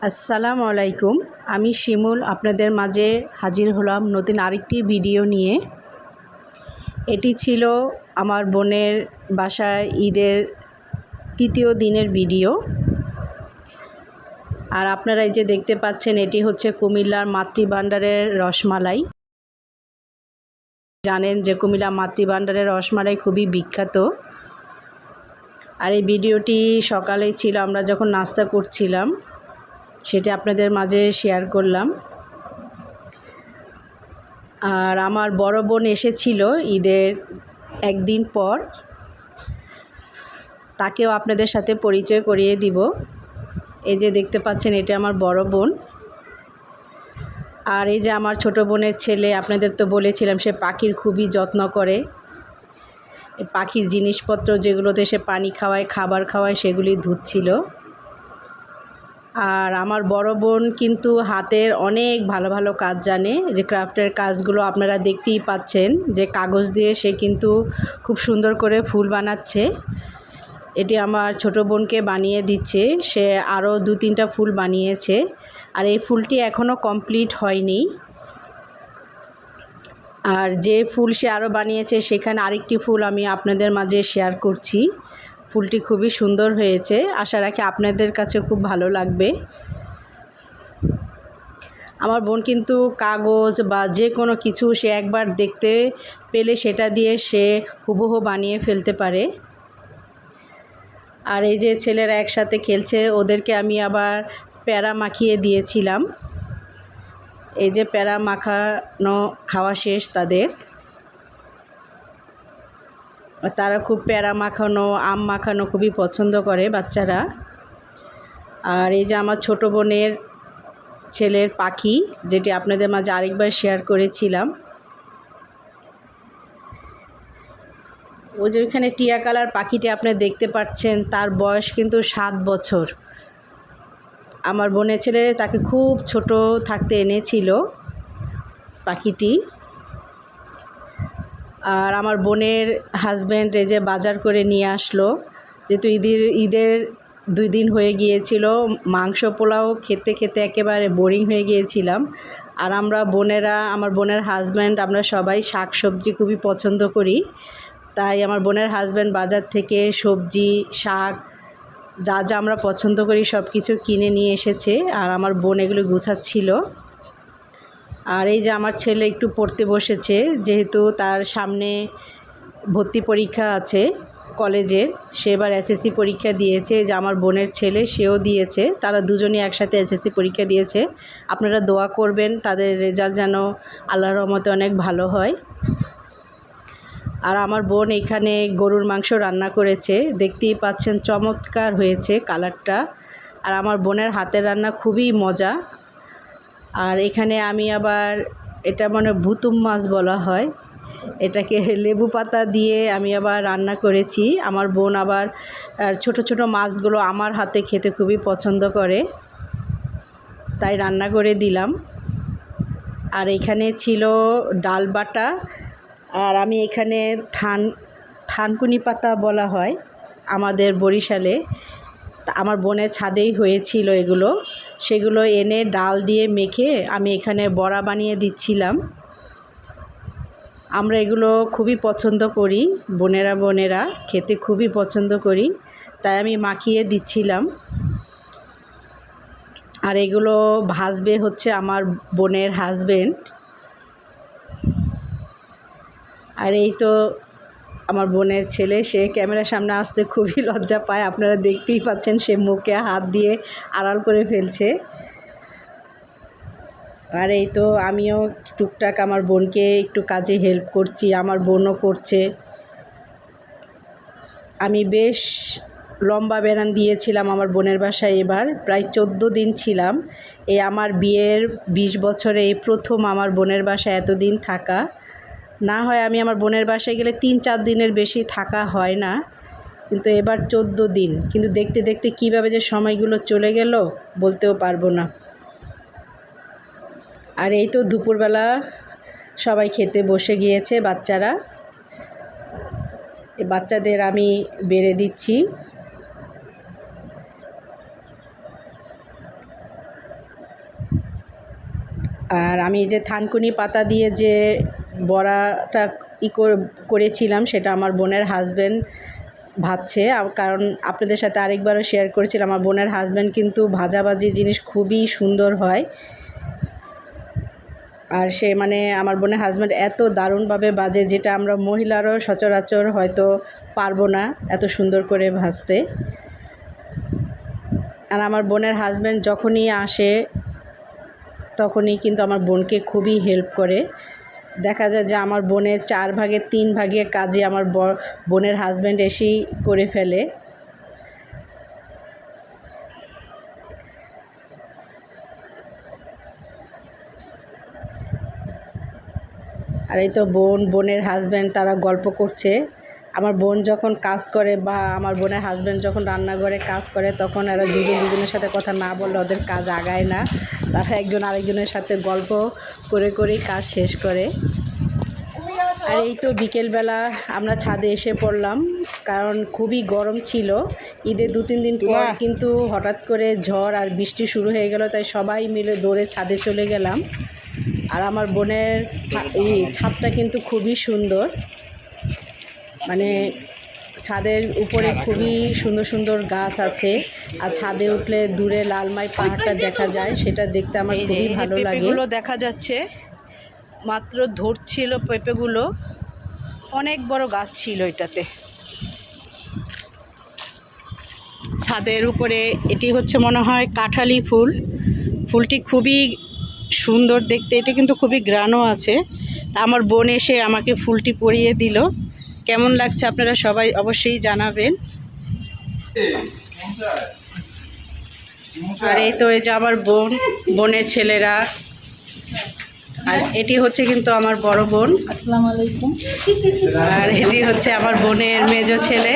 আসসালামু আলাইকুম। আমি শিমুল আপনাদের মাঝে হাজির হলাম নতুন আরেকটি ভিডিও নিয়ে। এটি ছিল আমার বোনের বাসায় ঈদের তৃতীয় দিনের ভিডিও। আর আপনারা এই যে দেখতে পাচ্ছেন, এটি হচ্ছে কুমিল্লার মাতৃভান্ডারের রসমালাই। জানেন যে কুমিল্লা মাতৃভান্ডারের রসমালাই খুবই বিখ্যাত। আর এই ভিডিওটি সকালেই ছিল, আমরা যখন নাস্তা করছিলাম সেটা আপনাদের মাঝে শেয়ার করলাম। আর আমার বড় বোন এসেছিল ঈদের একদিন পর, তাকেও আপনাদের সাথে পরিচয় করিয়ে দিব। এই যে দেখতে পাচ্ছেন, এটা আমার বড় বোন। আর এই যে আমার ছোট বোনের ছেলে, আপনাদের তো বলেছিলাম সে পাখির খুবই যত্ন করে। পাখির জিনিসপত্র যেগুলোতে সে পানি খাওয়ায়, খাবার খাওয়ায়, সেগুলি ধুচ্ছিল। আর আমার বড় বোন কিন্তু হাতের অনেক ভালো ভালো কাজ জানে। যে ক্রাফটের কাজগুলো আপনারা দেখতেই পাচ্ছেন, যে কাগজ দিয়ে সে কিন্তু খুব সুন্দর করে ফুল বানাচ্ছে। এটি আমার ছোট বোনকে বানিয়ে দিচ্ছে। সে আরও 2-3টা ফুল বানিয়েছে, আর এই ফুলটি এখনও কমপ্লিট হয়নি। আর যে ফুল সে আরও বানিয়েছে, সেখানে আরেকটি ফুল আমি আপনাদের মাঝে শেয়ার করছি। ফুলটি খুবই সুন্দর হয়েছে, আশা রাখি আপনাদের কাছে খুব ভালো লাগবে। আমার বোন কিন্তু কাগজ বা যে কোনো কিছু সে একবার দেখতে পেলে সেটা দিয়ে সে হুবহু বানিয়ে ফেলতে পারে। আর এই যে ছেলেরা একসাথে খেলছে, ওদেরকে আমি আবার প্যারা মাখিয়ে দিয়েছিলাম। এই যে প্যারা মাখানো খাওয়া শেষ তাদের। তারা খুব প্যারা মাখানো, আম মাখানো খুবই পছন্দ করে বাচ্চারা। আর এই যে আমার ছোট বোনের ছেলের পাখি, যেটি আপনাদের মাঝে আরেকবার শেয়ার করেছিলাম। ওই যে ওইখানে টিয়া কালার পাখিটি আপনি দেখতে পাচ্ছেন, তার বয়স কিন্তু 7 বছর। আমার বোনের ছেলে তাকে খুব ছোট থাকতে এনেছিল পাখিটি। আর আমার বোনের হাজব্যান্ড এই যে বাজার করে নিয়ে আসলো, যেহেতু ঈদের 2 দিন হয়ে গিয়েছিল। মাংস পোলাও খেতে খেতে একেবারে বোরিং হয়ে গিয়েছিলাম। আর আমরা বোনেরা, আমার বোনের হাজব্যান্ড, আমরা সবাই শাক সবজি খুবই পছন্দ করি। তাই আমার বোনের হাজব্যান্ড বাজার থেকে সবজি, শাক, যা যা আমরা পছন্দ করি সব কিছু কিনে নিয়ে এসেছে। আর আমার বোন এগুলো গুছাচ্ছিল। আর এই যে আমার ছেলে একটু পড়তে বসেছে, যেহেতু তার সামনে ভর্তি পরীক্ষা আছে কলেজের। সে এবার এসএসসি পরীক্ষা দিয়েছে। যে আমার বোনের ছেলে, সেও দিয়েছে। তারা দুজনেই একসাথে এসএসসি পরীক্ষা দিয়েছে। আপনারা দোয়া করবেন তাদের রেজাল্ট যেন আল্লাহর রহমতে অনেক ভালো হয়। আর আমার বোন এখানে গরুর মাংস রান্না করেছে, দেখতেই পাচ্ছেন চমৎকার হয়েছে কালারটা। আর আমার বোনের হাতের রান্না খুবই মজা। আর এখানে আমি আবার, এটা মানে ভুতুম মাছ বলা হয়, এটাকে লেবু পাতা দিয়ে আমি আবার রান্না করেছি। আমার বোন আবার ছোট ছোট মাছগুলো আমার হাতে খেতে খুবই পছন্দ করে, তাই রান্না করে দিলাম। আর এখানে ছিল ডাল বাটা। আর আমি এখানে থানকুনি পাতা বলা হয় আমাদের বরিশালে, আমার বোনের ছাদেই হয়েছিল এগুলো। সেগুলো এনে ডাল দিয়ে মেখে আমি এখানে বড়া বানিয়ে দিচ্ছিলাম। আমরা এগুলো খুবই পছন্দ করি, বোনেরা খেতে খুবই পছন্দ করি, তাই আমি মাখিয়ে দিচ্ছিলাম। আর এগুলো ভাজবে হচ্ছে আমার বোনের হাজবেন্ড। আর এই তো আমার বোনের ছেলে, সে ক্যামেরার সামনে আসতে খুবই লজ্জা পায়। আপনারা দেখতেই পাচ্ছেন, সে মুখে হাত দিয়ে আড়াল করে ফেলছে। আর এই তো আমিও টুকটাক আমার বোনকে একটু কাজে হেল্প করছি, আমার বোনও করছে। আমি বেশ লম্বা বেড়ান দিয়েছিলাম আমার বোনের বাসায়, এবার প্রায় 14 দিন ছিলাম। এই আমার বিয়ের 20 বছরে এই প্রথম আমার বোনের বাসায় এতদিন থাকা। না হয় আমি আমার বোনের বাসায় গেলে 3-4 দিনের বেশি থাকা হয় না, কিন্তু এবার 14 দিন। কিন্তু দেখতে দেখতে কীভাবে যে সময়গুলো চলে গেল বলতেও পারবো না। আর এই তো দুপুরবেলা সবাই খেতে বসে গিয়েছে বাচ্চারা। এই বাচ্চাদের আমি বেড়ে দিচ্ছি। আর আমি যে থানকুনি পাতা দিয়ে যে বড়াটা করেছিলাম সেটা আমার বোনের হাজব্যান্ড ভাজছে। কারণ আপনাদের সাথে আরেকবারও শেয়ার করেছিলাম, আমার বোনের হাজব্যান্ড কিন্তু ভাজাভাজি জিনিস খুবই সুন্দর হয়। আর সে মানে আমার বোনের হাজব্যান্ড এত দারুণভাবে বাজে, যেটা আমরা মহিলারও সচরাচর হয়তো পারবো না এত সুন্দর করে ভাজতে। আর আমার বোনের হাজব্যান্ড যখনই আসে তখনই কিন্তু আমার বোনকে খুবই হেল্প করে। দেখা যায় যে আমার বোনের 4 ভাগের 3 ভাগের কাজই আমার বোনের হাজব্যান্ড এসেই করে ফেলে। আর এই তো বোনের হাজব্যান্ড তারা গল্প করছে। আমার বোন যখন কাজ করে বা আমার বোনের হাজব্যান্ড যখন রান্নাঘরে কাজ করে তখন এরা দুজনের সাথে কথা না বললে ওদের কাজ আগায় না। তারা একজন আরেকজনের সাথে গল্প করে করেই কাজ শেষ করে। আর এই তো বিকেলবেলা আমরা ছাদে এসে পড়লাম, কারণ খুবই গরম ছিল। ঈদের 2-3 দিন পর কিন্তু হঠাৎ করে ঝড় আর বৃষ্টি শুরু হয়ে গেল, তাই সবাই মিলে দৌড়ে ছাদে চলে গেলাম। আর আমার বোনের এই ছাদটা কিন্তু খুবই সুন্দর, মানে ছাদের উপরে খুবই সুন্দর সুন্দর গাছ আছে। আর ছাদে উঠলে দূরে লালমাই পাহাড়টা দেখা যায়, সেটা দেখতে আমার খুবই ভালো লাগে। দেখা যাচ্ছে মাত্র ধরছিল পেঁপেগুলো, অনেক বড় গাছ ছিল এটাতে। ছাদের উপরে এটি হচ্ছে মনে হয় কাঁঠালি ফুল। ফুলটি খুবই সুন্দর দেখতে, এটা কিন্তু খুবই গ্রানও আছে। তা আমার বোন এসে আমাকে ফুলটি পরিয়ে দিল। কেমন লাগছে আপনারা সবাই অবশ্যই জানাবেন। আর এই তো এই যে আমার বোনের ছেলেরা, আর এটি হচ্ছে কিন্তু আমার বড় বোন। আসসালামু আলাইকুম। আর এটি হচ্ছে আমার বোনের মেজো ছেলে।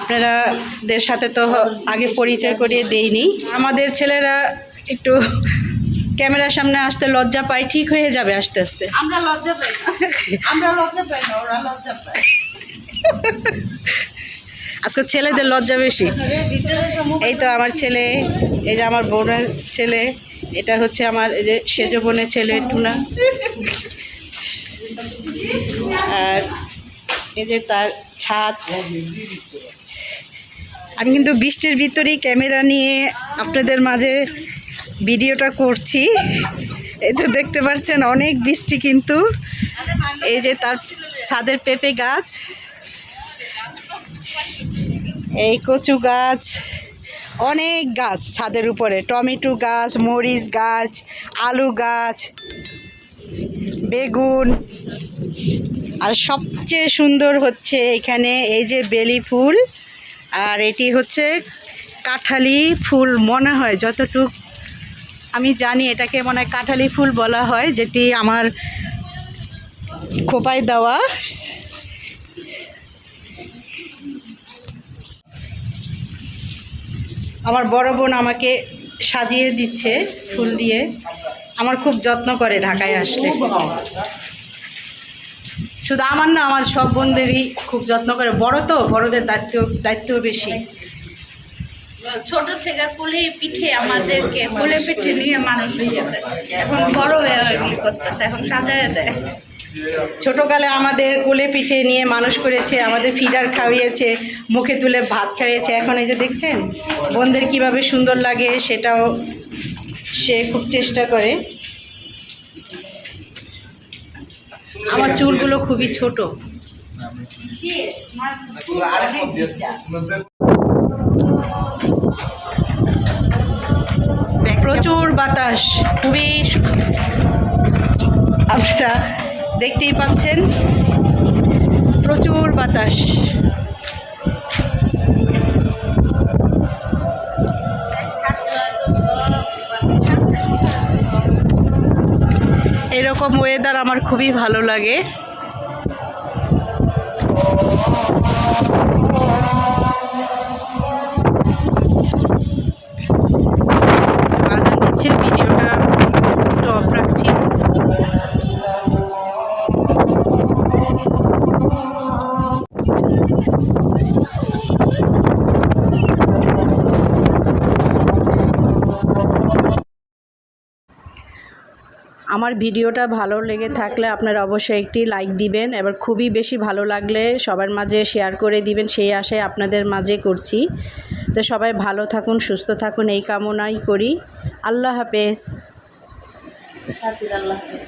আপনাদের সাথে তো আগে পরিচয় করিয়ে দেইনি। আমাদের ছেলেরা একটু ক্যামেরার সামনে আসতে লজ্জা পায়, ঠিক হয়ে যাবে আস্তে আস্তে। আমরা লজ্জা পাই না, ওরা লজ্জা পায়। আজকে ছেলেদের লজ্জা বেশি। এই তো আমার ছেলে, এই যে আমার বোনের ছেলে, এটা হচ্ছে আমার এই যে সেজো বোনের ছেলে টুনা। আর এই যে তার ছাদ। আমি কিন্তু বৃষ্টির ভিতরেই ক্যামেরা নিয়ে আপনাদের মাঝে ভিডিওটা করছি। এই তো দেখতে পাচ্ছেন অনেক বৃষ্টি, কিন্তু এই যে তার ছাদের পেঁপে গাছ, এই কচু গাছ, অনেক গাছ ছাদের উপরে, টমেটো গাছ, মরিচ গাছ, আলু গাছ, বেগুন। আর সবচেয়ে সুন্দর হচ্ছে এখানে এই যে বেলি ফুল, আর এটি হচ্ছে কাঁঠালি ফুল মনে হয়, যতটুক আমি জানি এটাকে মনে হয় কাঁঠালি ফুল বলা হয়, যেটি আমার খোপায় দেওয়া। আমার বড় বোন আমাকে সাজিয়ে দিচ্ছে ফুল দিয়ে, আমার খুব যত্ন করে ঢাকায় আসলে। শুধু আমার না, আমার সব বোনদেরই খুব যত্ন করে। বড় তো, বড়দের দায়িত্ব বেশি। ছোট থেকে কোলে পিঠে আমাদেরকে কোলে পিঠে নিয়ে মানুষ হয়েছে, এখন বড় হয়ে এগুলি করতেছে, এখন সাজায় দেয়। ছোটোকালে আমাদের কোলে পিঠে নিয়ে মানুষ করেছে, আমাদের ফিডার খাওয়িয়েছে, মুখে তুলে ভাত খাইয়েছে। এখন এই যে দেখছেন বোনদের কিভাবে সুন্দর লাগে, সেটাও সে খুব চেষ্টা করে। আমার চুলগুলো খুবই ছোট। প্রচুর বাতাস, খুবই আপনারা দেখতেই পাচ্ছেন প্রচুর বাতাস। এরকম ওয়েদার আমার খুবই ভালো লাগে। আজান দিচ্ছে, ভিডিওটা একটু অফ রাখছি। আমার ভিডিওটা ভালো লেগে থাকলে আপনারা অবশ্যই একটি লাইক দিবেন, এবার খুবই বেশি ভালো লাগলে সবার মাঝে শেয়ার করে দিবেন, সেই আশায় আপনাদের মাঝে করছি। তো সবাই ভালো থাকুন, সুস্থ থাকুন, এই কামনাই করি। আল্লাহ হাফেজ। আল্লাহ হাফেজ।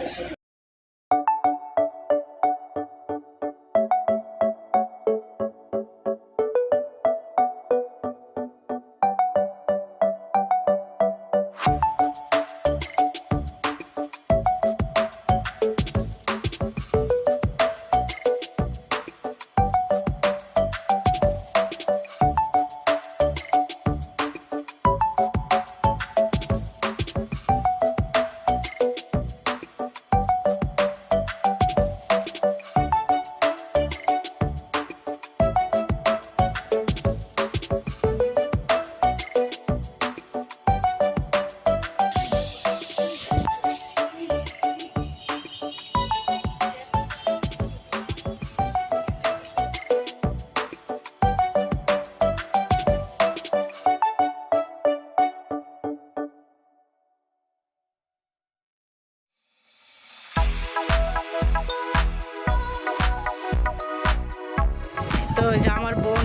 তো যে আমার বোন,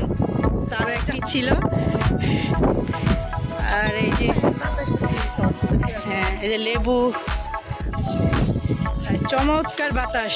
তারও একটি ছিল। আর এই যে হ্যাঁ, এই যে লেবু, চমৎকার বাতাস।